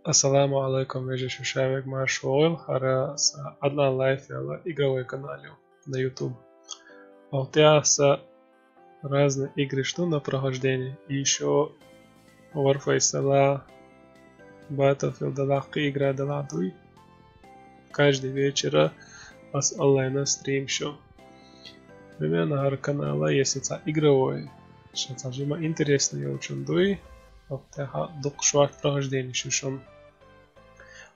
Ассаламу алейкум, вежиш человек Маршойл, хара с одна лайф яла игровой канале на YouTube. А у тебя с разные игры, что на прохождение. И еще Warface ла, Battlefield ла, игра дала дуй. Каждый вечер с онлайна стрим шо. Примерно хар канала есть это игровой. Что цажима интересно я очень дуй. А у тебя дух швах прохождение шушон.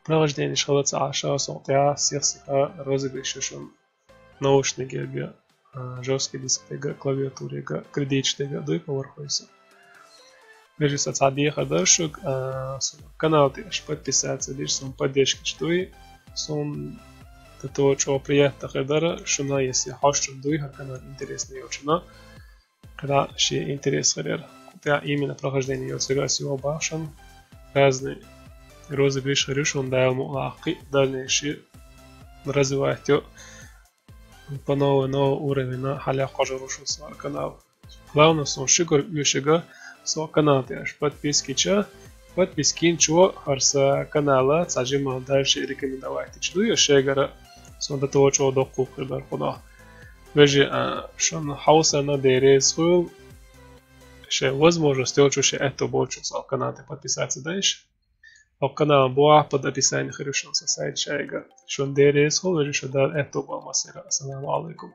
Прохождение школы Аша сотя сирсика розыгрышешон наушники жесткий дисплей клавиатуре кредитчтега дуй поверхуйся. Вежится цади хадашук канал теш подписаться лишь сон поддержки штуй сон то что приятно хадара шуна если хашчу дуй канал интересный очень когда ще интерес хадер. Купя именно прохождение youtube башен разные розыгрыш решен даему лахи дальнейший развивать по новый уровень на халя кожарушу свой канал. Главное сон шигур юшига свой канал тяж подписки ча подписки чего харса канала цажима дальше рекомендовать чду юшигара сон до того чего доку прибер куда. Вежи шон хауса на дерез хул ще возможность очень это больше свой канал подписаться дальше. Канал боа под описанием хорошо сайт шайга. Шон дерес хол решил дал это было масера. Ассаламу алейкум.